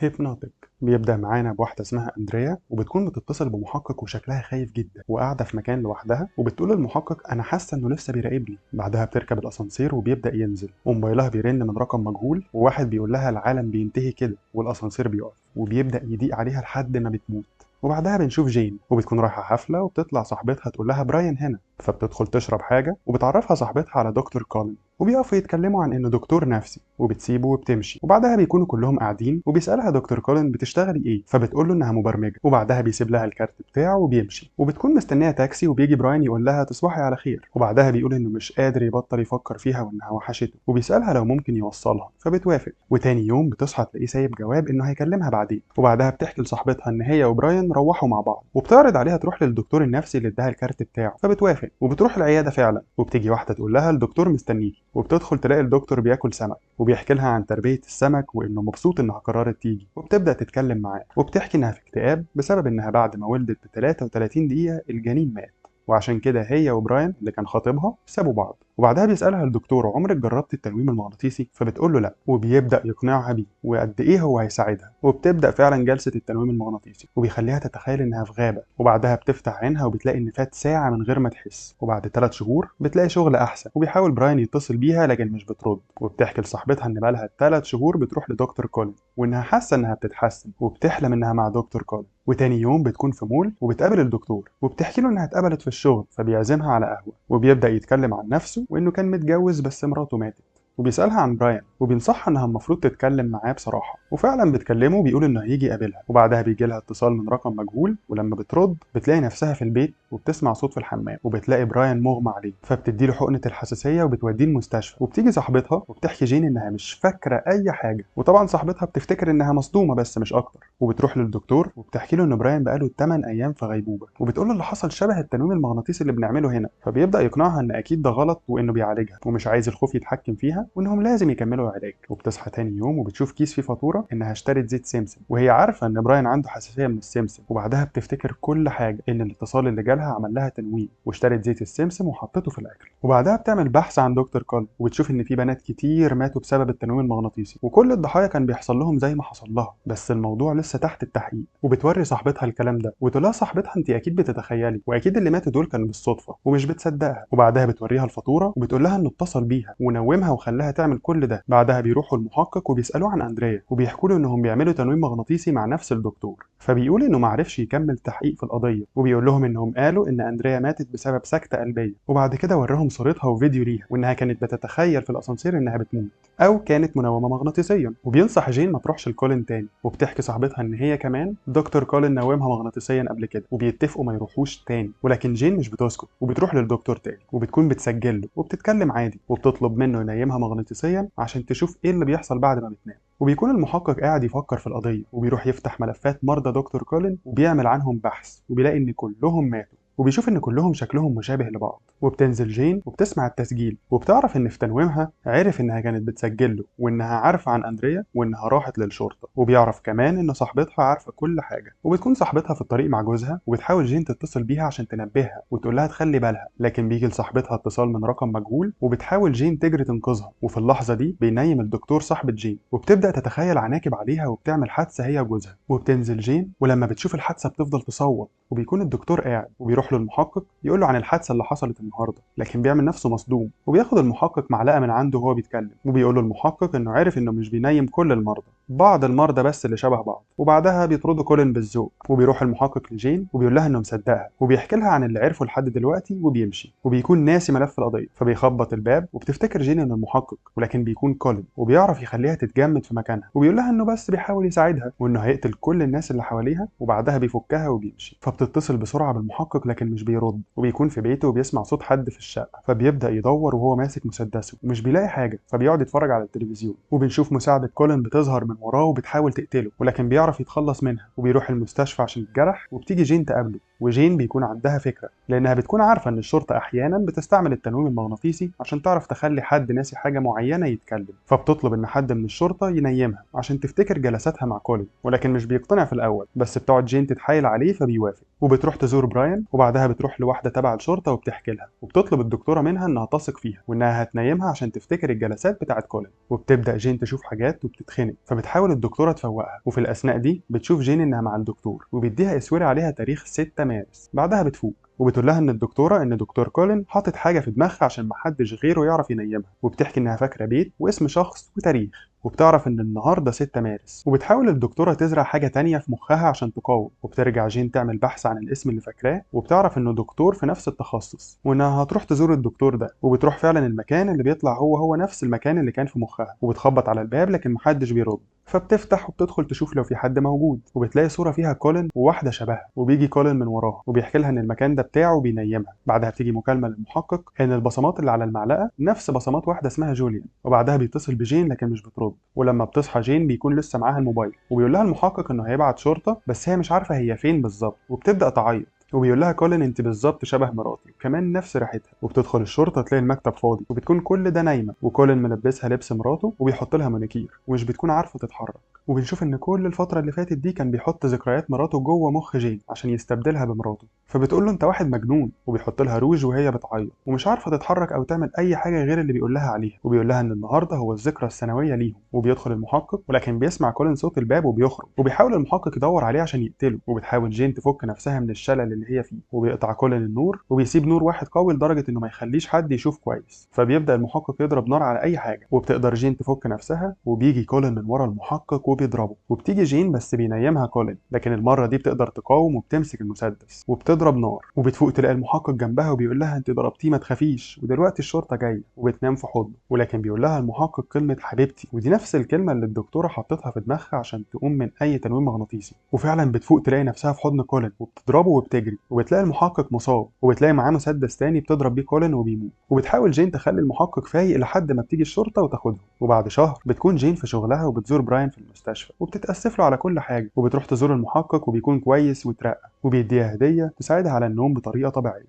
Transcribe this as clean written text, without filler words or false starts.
هيبنوتيك بيبدأ معانا بواحدة اسمها أندريا، وبتكون بتتصل بمحقق وشكلها خايف جدا وقاعدة في مكان لوحدها، وبتقول للمحقق أنا حاسة إنه لسه بيراقبني. بعدها بتركب الأسانسير وبيبدأ ينزل، وموبايلها بيرن من رقم مجهول، وواحد بيقول لها العالم بينتهي كده، والأسانسير بيقف وبيبدأ يضيق عليها لحد ما بتموت. وبعدها بنشوف جين وبتكون رايحة حفلة، وبتطلع صاحبتها تقول لها براين هنا، فبتدخل تشرب حاجة وبتعرفها صاحبتها على دكتور كولين، وبيقفوا يتكلموا عن انه دكتور نفسي، وبتسيبه وبتمشي. وبعدها بيكونوا كلهم قاعدين، وبيسألها دكتور كولين بتشتغلي ايه، فبتقول له انها مبرمجة. وبعدها بيسيب لها الكارت بتاعه وبيمشي، وبتكون مستنية تاكسي، وبيجي براين يقول لها تصبحي على خير. وبعدها بيقول انه مش قادر يبطل يفكر فيها وانها وحشته، وبيسألها لو ممكن يوصلها، فبتوافق. وتاني يوم بتصحى تلاقيه سايب جواب انه هيكلمها بعدين. وبعدها بتحكي لصاحبتها ان هي وبراين روحوا مع بعض، وبتعرض عليها تروح للدكتور النفسي اللي اداها الكارت بتاعه، فبتوافق وبتروح العيادة فعلا. وبتيجي واحدة تقول لها الدكتور مستنيكي، وبتدخل تلاقي الدكتور بياكل سمك، وبيحكي لها عن تربية السمك وإنه مبسوط إنها قررت تيجي. وبتبدأ تتكلم معاه، وبتحكي إنها في اكتئاب بسبب إنها بعد ما ولدت ب 33 دقيقة الجنين مات، وعشان كده هي وبراين اللي كان خاطبها سابوا بعض. وبعدها بيسألها الدكتور عمرك جربت التنويم المغناطيسي، فبتقول له لا، وبيبدأ يقنعها بيه وقد ايه هو هيساعدها. وبتبدأ فعلا جلسة التنويم المغناطيسي، وبيخليها تتخيل انها في غابة. وبعدها بتفتح عينها وبتلاقي ان فات ساعة من غير ما تحس. وبعد 3 شهور بتلاقي شغل احسن، وبيحاول براين يتصل بيها لكن مش بترد. وبتحكي لصاحبتها ان بقالها 3 شهور بتروح لدكتور كولين، وانها حاسة انها بتتحسن، وبتحلم انها مع دكتور كولين. وتاني يوم بتكون في مول وبتقابل الدكتور، وبتحكي له انها اتقبلت في الشغل، فبيعزمها على قهوة. وبيبدأ يتكلم عن نفسه وانه كان متجوز بس مراته ماتت، وبيسألها عن براين، وبينصحها انها المفروض تتكلم معاه بصراحة. وفعلا بتكلمه وبيقول انه هيجي يقابلها. وبعدها بيجي لها اتصال من رقم مجهول، ولما بترد بتلاقي نفسها في البيت، وبتسمع صوت في الحمام، وبتلاقي براين مغمى عليه، فبتديله حقنة الحساسية وبتوديه المستشفى. وبتيجي صاحبتها وبتحكي جين انها مش فاكرة اي حاجة، وطبعا صاحبتها بتفتكر انها مصدومة بس مش اكتر. وبتروح للدكتور وبتحكي له ان براين بقاله 8 ايام في غيبوبة، وبتقول له اللي حصل شبه التنويم المغناطيسي اللي بنعمله هنا. فبيبدأ يقنعها ان اكيد ده غلط، وانه بيعالجها ومش عايز الخوف يتحكم فيها، وانهم لازم يكملوا العلاج. وبتصحى تاني يوم وبتشوف كيس فيه فاتورة انها اشترت زيت سمسم، وهي عارفة ان براين عنده حساسية من السمسم. وبعدها بتفتكر كل حاجة، ان الاتصال اللي جالها عمل لها تنويم، واشترت زيت السمسم وحطته في الاكل. وبعدها بتعمل بحث عن دكتور كول، وبتشوف ان في بنات كتير ماتوا بسبب التنويم المغناطيسي، وكل الضحايا كان بيحصل لهم زي ما حصل لها، بس الموضوع لسه تحت التحقيق. وبتوري صاحبتها الكلام ده، وتقول لها صاحبتها انت اكيد بتتخيلي، واكيد اللي ماتوا دول كانوا بالصدفة، ومش بتصدقها. وبعدها بتوريها الفاتورة وبتقول لها انه اتصل بيها ونومها وخلاها تعمل كل ده. بعدها بيروحوا المحقق وبيسألوه عن أندريا، وبيحكوا له إنهم بيعملوا تنويم مغناطيسي مع نفس الدكتور. فبيقول إنه معرفش يكمل تحقيق في القضية، وبيقول لهم إنهم قالوا إن أندريا ماتت بسبب سكتة قلبية. وبعد كده وراهم صورتها وفيديو ليها، وإنها كانت بتتخيل في الأسانسير إنها بتموت أو كانت منومة مغناطيسيا. وبينصح جين ما تروحش لكولين تاني، وبتحكي صاحبتها إن هي كمان دكتور كولين نومها مغناطيسيا قبل كده، وبيتفقوا ما يروحوش تاني. ولكن جين مش بتسكت، وبتروح للدكتور تاني، وبتكون بتسجل له وبتتكلم عادي، وبتطلب منه ينيمها مغناطيسيا عشان تشوف ايه اللي بيحصل بعد ما بتنام. وبيكون المحقق قاعد يفكر في القضية، وبيروح يفتح ملفات مرضى دكتور كولين وبيعمل عنهم بحث، وبيلاقي ان كلهم ماتوا، وبيشوف ان كلهم شكلهم مشابه لبعض. وبتنزل جين وبتسمع التسجيل، وبتعرف ان في تنويمها عرف انها كانت بتسجل له، وانها عارفه عن اندريا، وانها راحت للشرطه. وبيعرف كمان ان صاحبتها عارفه كل حاجه. وبتكون صاحبتها في الطريق مع جوزها، وبتحاول جين تتصل بيها عشان تنبهها وتقول لها تخلي بالها، لكن بيجي لصاحبتها اتصال من رقم مجهول، وبتحاول جين تجري تنقذها. وفي اللحظه دي بينيم الدكتور صاحبه جين، وبتبدا تتخيل عناكب عليها وبتعمل حادثه هي وجوزها. وبتنزل جين، ولما بتشوف الحادثه بتفضل تصوت. وبيكون الدكتور قاعد، وبيروح للمحقق يقول له عن الحادثه اللي حصلت النهارده، لكن بيعمل نفسه مصدوم. وبياخد المحقق معلقه من عنده وهو بيتكلم، وبيقول له المحقق انه عارف انه مش بينيم كل المرضى، بعض المرضى بس اللي شبه بعض. وبعدها بيطردوا كولين بالذوق. وبيروح المحقق لجين وبيقول لها انه مصدقها، وبيحكي لها عن اللي عرفه لحد دلوقتي، وبيمشي. وبيكون ناسي ملف القضيه، فبيخبط الباب، وبتفتكر جين انه المحقق، ولكن بيكون كولين، وبيعرف يخليها تتجمد في مكانها، وبيقول لها انه بس بيحاول يساعدها، وانه هيقتل كل الناس اللي حواليها. وبعدها بيفكها وبيمشي. فبتتصل بسرعه بالمحقق لكن مش بيرد، وبيكون في بيته وبيسمع صوت حد في الشقه. فبيبدا يدور وهو ماسك مسدسه، ومش بيلاقي حاجه، فبيقعد يتفرج على التلفزيون. وبنشوف مساعده كولين بتظهر من وراه وبتحاول تقتله، ولكن بيعرف يتخلص منها. وبيروح المستشفى عشان يتجرح، وبتيجي جين تقابله، وجين بيكون عندها فكرة، لأنها بتكون عارفة إن الشرطة أحيانا بتستعمل التنويم المغناطيسي عشان تعرف تخلي حد ناسي حاجة معينة يتكلم، فبتطلب إن حد من الشرطة ينيمها عشان تفتكر جلساتها مع كولين، ولكن مش بيقتنع في الأول، بس بتقعد جين تتحايل عليه فبيوافق، وبتروح تزور براين، وبعدها بتروح لواحدة تبع الشرطة وبتحكي لها، وبتطلب الدكتورة منها إنها تثق فيها وإنها هتنيمها عشان تفتكر الجلسات بتاعت كولين. وبتبدأ جين تشوف حاجات وبتتخنق، فبتحاول الدكتورة تفوقها، وفي الأثناء دي بتشوف جين إنها مع الدكتور وبيديها اسوره عليها تاريخ 6 مارس. بعدها بتفوق وبتقول لها ان دكتور كولين حاطط حاجه في دماغها عشان محدش غيره يعرف ينيمها، وبتحكي انها فاكره بيت واسم شخص وتاريخ، وبتعرف ان النهارده 6 مارس. وبتحاول الدكتوره تزرع حاجه تانية في مخها عشان تقاوم، وبترجع جين تعمل بحث عن الاسم اللي فاكراه، وبتعرف انه دكتور في نفس التخصص وانها هتروح تزور الدكتور ده. وبتروح فعلا المكان اللي بيطلع هو نفس المكان اللي كان في مخها، وبتخبط على الباب لكن محدش بيرد، فبتفتح وبتدخل تشوف لو في حد موجود، وبتلاقي صورة فيها كولين وواحدة شبهها، وبيجي كولين من وراها وبيحكي لها ان المكان ده بتاعه وبينيمها. بعدها بتيجي مكالمة للمحقق ان البصمات اللي على المعلقة نفس بصمات واحدة اسمها جوليان، وبعدها بيتصل بجين لكن مش بترد. ولما بتصحى جين بيكون لسه معاها الموبايل، وبيقول لها المحقق انه هيبعت شرطة بس هي مش عارفة هي فين بالظبط، وبتبدأ تعيط. وبيقول لها كولين انت بالظبط شبه مراتي وكمان نفس ريحتها. وبتدخل الشرطه تلاقي المكتب فاضي وبتكون كل ده نايمه، وكولين ملبسها لبس مراته وبيحط لها مونيكير ومش بتكون عارفه تتحرك. وبنشوف ان كل الفتره اللي فاتت دي كان بيحط ذكريات مراته جوه مخ جين عشان يستبدلها بمراته، فبتقول له انت واحد مجنون، وبيحط لها روج وهي بتعيط ومش عارفه تتحرك او تعمل اي حاجه غير اللي بيقول لها عليها. وبيقول لها ان النهارده هو الذكرى السنويه ليهم. وبيدخل المحقق ولكن بيسمع كولين صوت الباب وبيخرج، وبيحاول المحقق يدور عليه عشان يقتله. وبتحاول جين تفك نفسها من الشلل اللي هي فيه، وبيقطع كولين النور وبيسيب نور واحد قوي لدرجه انه ما يخليش حد يشوف كويس، فبيبدا المحقق يضرب نار على اي حاجه، وبتقدر جين تفك نفسها، وبيجي كولين من ورا المحقق وبيضربه، وبتيجي جين بس بينيمها كولين، لكن المره دي بتقدر تقاوم وبتمسك المسدس وبتضرب نار. وبتفوق تلاقي المحقق جنبها وبيقول لها انت ضربتيه ما تخافيش ودلوقتي الشرطه جايه، وبتنام في حضنه. ولكن بيقول لها المحقق كلمه حبيبتي، ودي نفس الكلمه اللي الدكتوره حطتها في دماغها عشان تقوم من اي تنويم مغناطيسي. وفعلا بتفوق تلاقي نفسها في حضن كولين وبتضربه وبتجري، وبتلاقي المحقق مصاب، وبتلاقي معاه مسدس تاني بتضرب بيه كولين وبيموت. وبتحاول جين تخلي المحقق فايق لحد ما بتيجي الشرطه وتاخدهم. وبعد شهر بتكون جين في شغلها وبتزور براين في المستشفى، وبتتاسف له على كل حاجه، وبتروح تزور المحقق وبيكون كويس وترقى، وبيديها هديه تساعدها على النوم بطريقه طبيعيه.